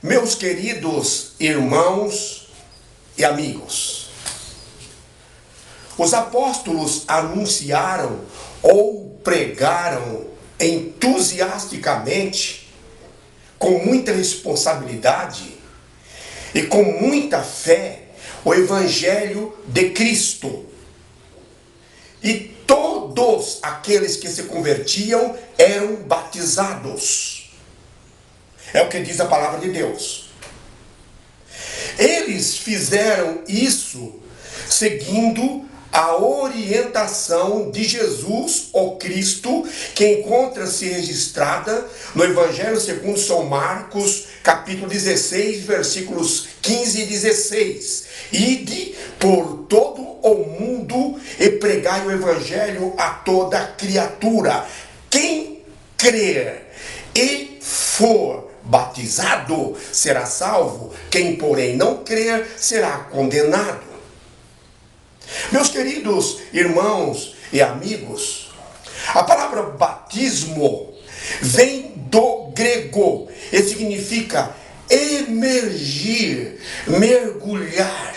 Meus queridos irmãos e amigos, os apóstolos anunciaram ou pregaram entusiasticamente, com muita responsabilidade e com muita fé, o Evangelho de Cristo. E todos aqueles que se convertiam eram batizados. É o que diz a palavra de Deus. Eles fizeram isso seguindo a orientação de Jesus, o Cristo, que encontra-se registrada no Evangelho segundo São Marcos, capítulo 16, versículos 15 e 16. Ide por todo o mundo e pregai o Evangelho a toda criatura. Quem crer e for batizado será salvo, quem porém não crer será condenado. Meus queridos irmãos e amigos, a palavra batismo vem do grego e significa emergir, mergulhar.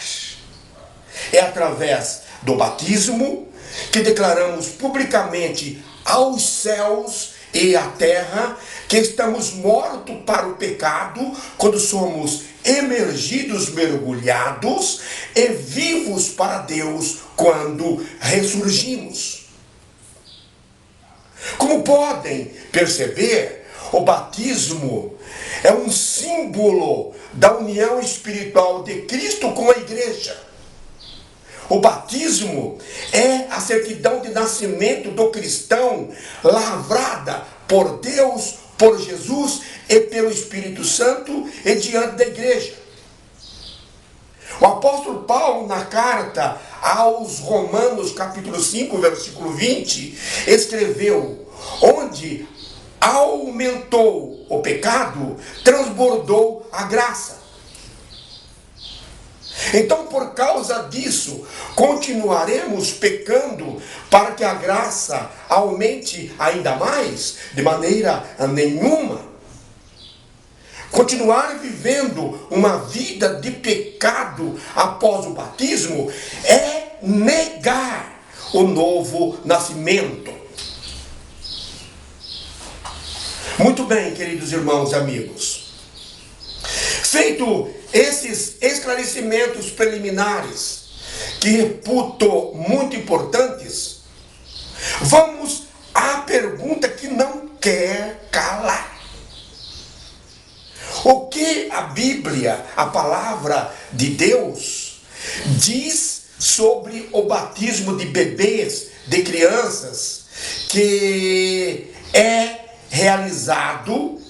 É através do batismo que declaramos publicamente aos céus e à terra que estamos mortos para o pecado quando somos emergidos, mergulhados e vivos para Deus quando ressurgimos. Como podem perceber, o batismo é um símbolo da união espiritual de Cristo com a igreja. O batismo é a certidão de nascimento do cristão, lavrada por Deus, por Jesus e pelo Espírito Santo e diante da igreja. O apóstolo Paulo, na carta aos Romanos, capítulo 5, versículo 20, escreveu: onde aumentou o pecado, transbordou a graça. Então, por causa disso, continuaremos pecando para que a graça aumente ainda mais? De maneira nenhuma. Continuar vivendo uma vida de pecado após o batismo é negar o novo nascimento. Muito bem, queridos irmãos e amigos. Feito esses esclarecimentos preliminares, que reputo muito importantes, vamos à pergunta que não quer calar. O que a Bíblia, a palavra de Deus, diz sobre o batismo de bebês, de crianças, que é realizado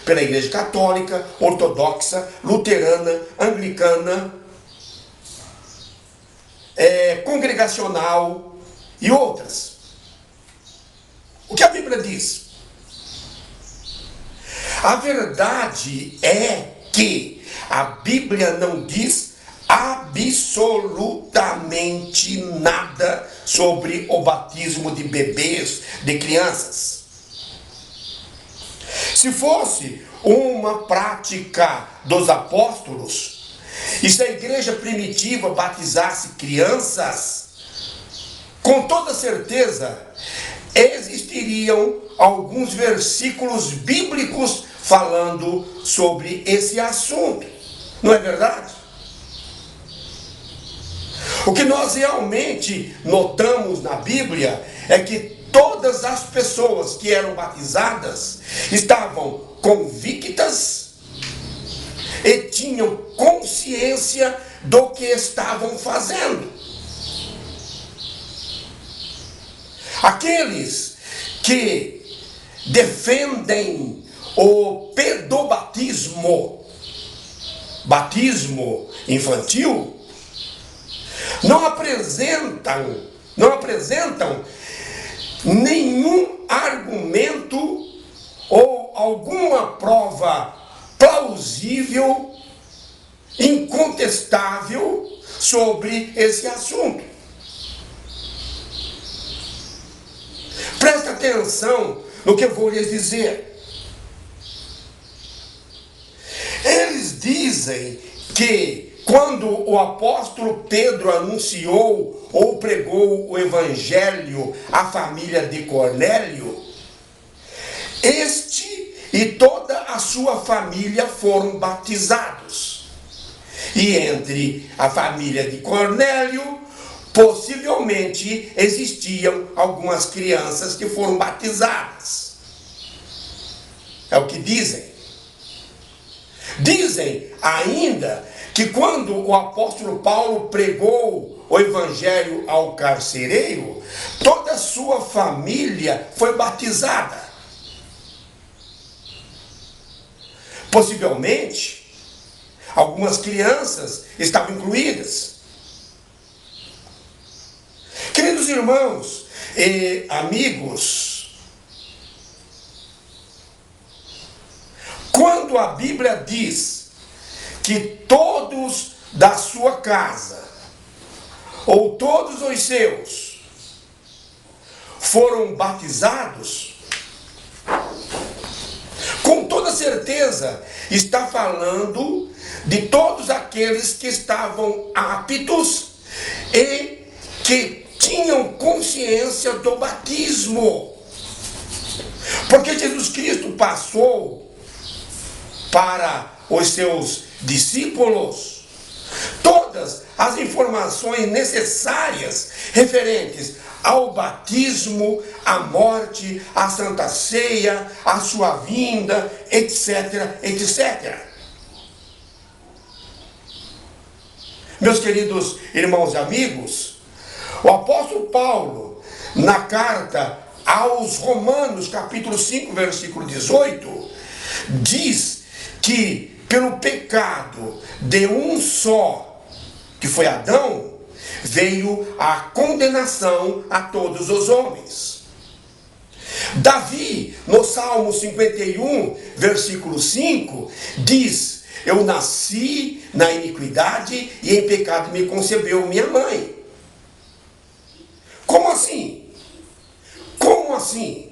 pela Igreja Católica, Ortodoxa, Luterana, Anglicana, Congregacional e outras. O que a Bíblia diz? A verdade é que a Bíblia não diz absolutamente nada sobre o batismo de bebês, de crianças. Se fosse uma prática dos apóstolos, e se a igreja primitiva batizasse crianças, com toda certeza existiriam alguns versículos bíblicos falando sobre esse assunto. Não é verdade? O que nós realmente notamos na Bíblia é que todas as pessoas que eram batizadas estavam convictas e tinham consciência do que estavam fazendo. Aqueles que defendem o pedobatismo, batismo infantil, não apresentam nenhum argumento ou alguma prova plausível, incontestável sobre esse assunto. Presta atenção no que eu vou lhes dizer. dizem que quando o apóstolo Pedro anunciou ou pregou o evangelho à família de Cornélio, este e toda a sua família foram batizados. E entre a família de Cornélio, possivelmente existiam algumas crianças que foram batizadas. É o que dizem. Dizem ainda que quando o apóstolo Paulo pregou o evangelho ao carcereiro, toda a sua família foi batizada. Possivelmente, algumas crianças estavam incluídas. Queridos irmãos e amigos, quando a Bíblia diz que todos da sua casa, ou todos os seus, foram batizados, com toda certeza está falando de todos aqueles que estavam aptos e que tinham consciência do batismo. Porque Jesus Cristo passou para os seus discípulos todas as informações necessárias referentes ao batismo, à morte, à Santa Ceia, à sua vinda, etc, etc. Meus queridos irmãos e amigos, o apóstolo Paulo, na carta aos Romanos, capítulo 5, versículo 18, diz que pelo pecado de um só, que foi Adão, veio a condenação a todos os homens. Davi, no Salmo 51, versículo 5, diz: eu nasci na iniquidade e em pecado me concebeu minha mãe. Como assim? Como assim?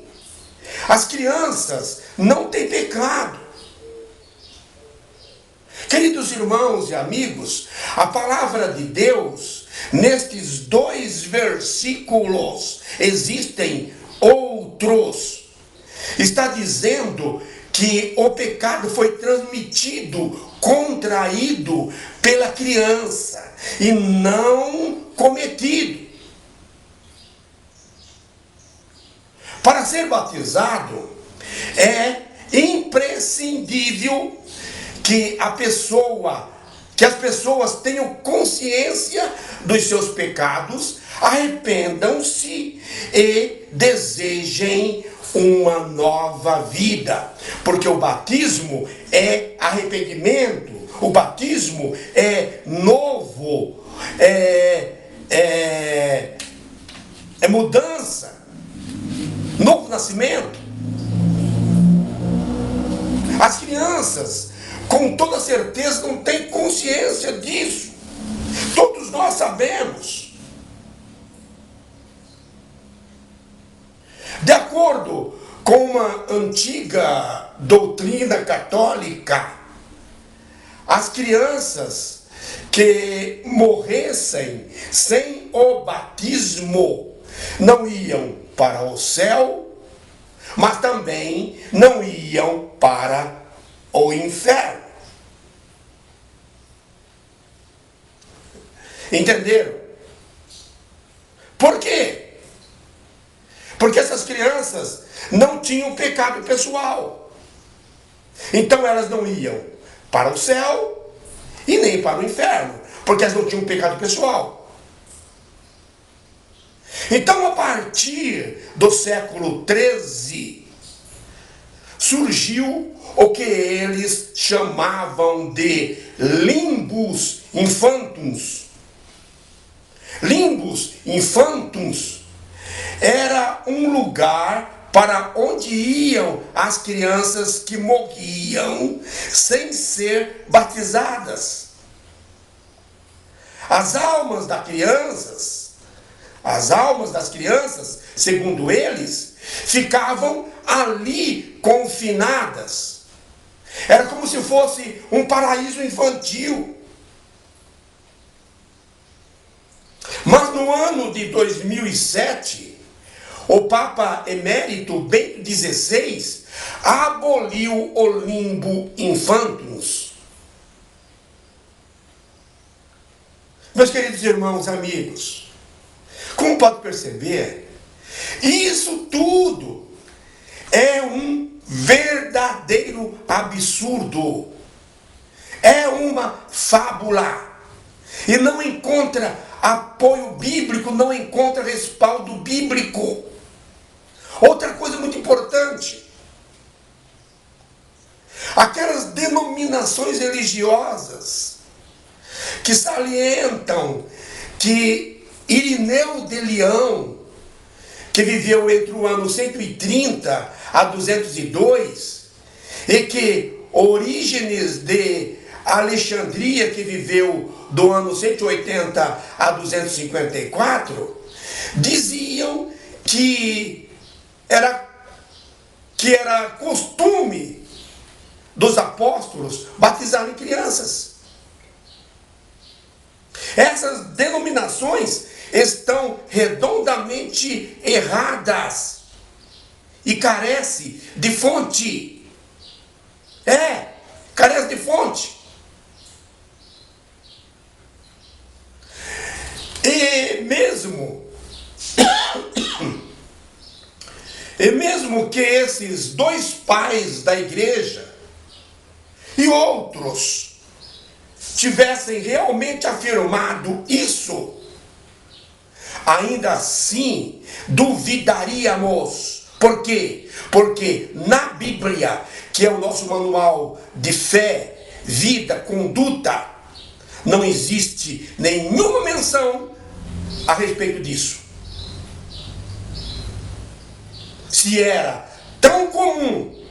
As crianças não têm pecado. Queridos irmãos e amigos, a palavra de Deus, nestes 2 versículos, existem outros. Está dizendo que o pecado foi transmitido, contraído pela criança e não cometido. Para ser batizado, é imprescindível que as pessoas tenham consciência dos seus pecados, arrependam-se e desejem uma nova vida. Porque o batismo é arrependimento, o batismo é novo, é mudança, novo nascimento. As crianças, com toda certeza, não têm consciência disso. Todos nós sabemos. De acordo com uma antiga doutrina católica, as crianças que morressem sem o batismo não iam para o céu, mas também não iam para o inferno. Entenderam? Por quê? Porque essas crianças não tinham pecado pessoal. Então elas não iam para o céu e nem para o inferno, porque elas não tinham pecado pessoal. Então, a partir do século XIII, surgiu o que eles chamavam de limbus infantus. Limbus infantus era um lugar para onde iam as crianças que morriam sem ser batizadas. As almas das crianças, segundo eles, ficavam ali confinadas. Era como se fosse um paraíso infantil. Mas no ano de 2007, o Papa Emérito Bento XVI aboliu o limbo infantus. Meus queridos irmãos, amigos, como pode perceber, isso tudo é um verdadeiro absurdo. É uma fábula. E não encontra apoio bíblico, não encontra respaldo bíblico. Outra coisa muito importante: aquelas denominações religiosas que salientam que Irineu de Leão, que viveu entre o ano 130 a 202, e que Orígenes de Alexandria, que viveu do ano 180 a 254, diziam que era costume dos apóstolos batizarem crianças. Essas denominações estão redondamente erradas e carece de fonte. Carece de fonte. E mesmo que esses dois pais da igreja e outros tivessem realmente afirmado isso, ainda assim duvidaríamos. Por quê? Porque na Bíblia, que é o nosso manual de fé, vida, conduta, não existe nenhuma menção a respeito disso. Se era tão comum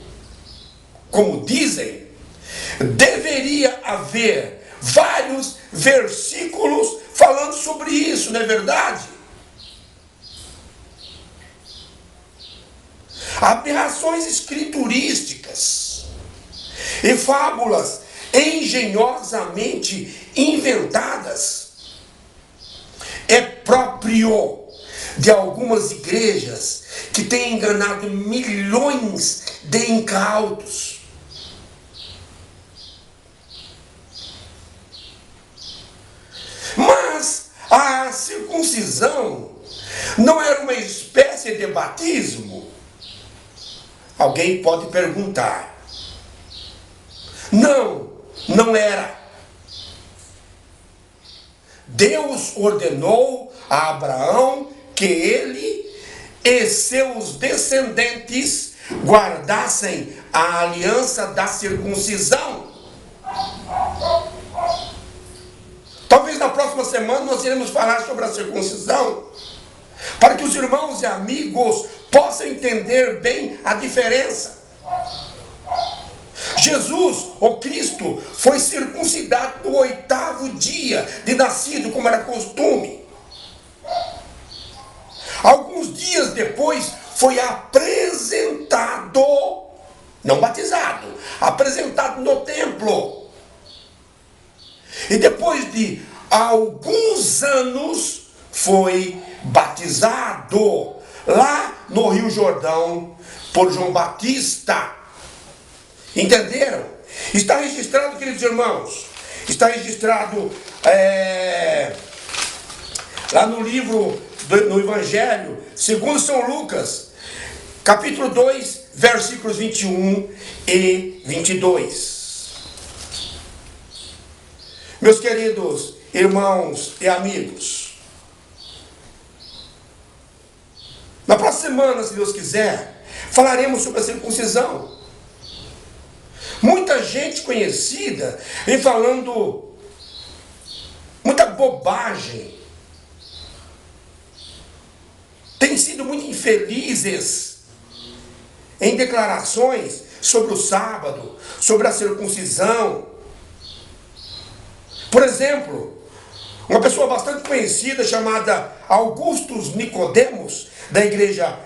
como dizem, deveria haver vários versículos falando sobre isso, não é verdade? Aberrações escriturísticas e fábulas engenhosamente inventadas é próprio de algumas igrejas que têm enganado milhões de incautos. Mas a circuncisão não era uma espécie de batismo? Alguém pode perguntar. Não era. Deus ordenou a Abraão que ele e seus descendentes guardassem a aliança da circuncisão. Talvez na próxima semana nós iremos falar sobre a circuncisão, para que os irmãos e amigos possam entender bem a diferença. Jesus, o Cristo, foi circuncidado no 8º dia de nascido, como era costume. Alguns dias depois foi apresentado, não batizado, apresentado no templo. E depois de alguns anos foi batizado lá no Rio Jordão por João Batista. Entenderam? Está registrado, queridos irmãos, está registrado lá no livro, no Evangelho, segundo São Lucas, capítulo 2, versículos 21 e 22. Meus queridos irmãos e amigos, na próxima semana, se Deus quiser, falaremos sobre a circuncisão. Muita gente conhecida vem falando muita bobagem. Tem sido muito infelizes em declarações sobre o sábado, sobre a circuncisão. Por exemplo, uma pessoa bastante conhecida chamada Augustus Nicodemos, da igreja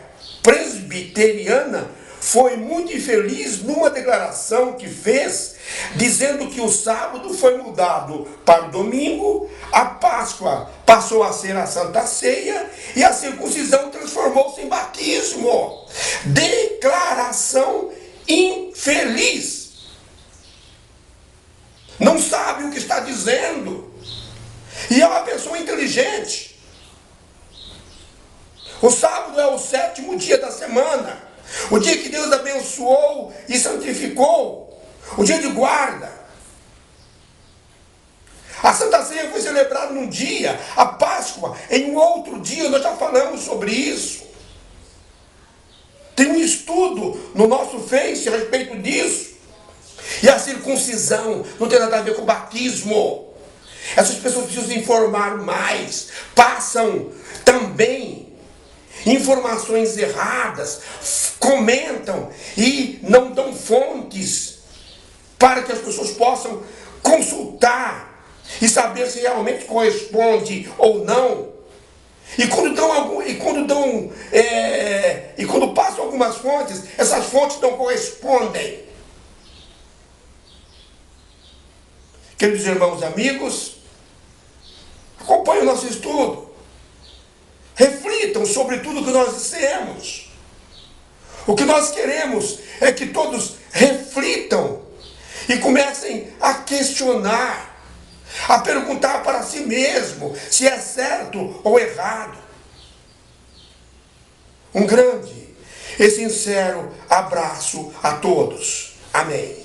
presbiteriana, foi muito infeliz numa declaração que fez, dizendo que o sábado foi mudado para o domingo, a Páscoa passou a ser a Santa Ceia e a circuncisão transformou-se em batismo. Declaração infeliz. Não sabe o que está dizendo. E é uma pessoa inteligente. O sábado é o 7º dia da semana. O dia que Deus abençoou e santificou. O dia de guarda. A Santa Ceia foi celebrada num dia. A Páscoa em um outro dia. Nós já falamos sobre isso. Tem um estudo no nosso Face a respeito disso. E a circuncisão não tem nada a ver com o batismo. Essas pessoas precisam se informar mais. Passam também informações erradas, comentam e não dão fontes para que as pessoas possam consultar e saber se realmente corresponde ou não. E quando passam algumas fontes, essas fontes não correspondem. Queridos irmãos e amigos, acompanhem o nosso estudo. Reflitam sobre tudo que nós dissemos. O que nós queremos é que todos reflitam e comecem a questionar, a perguntar para si mesmo se é certo ou errado. Um grande e sincero abraço a todos. Amém.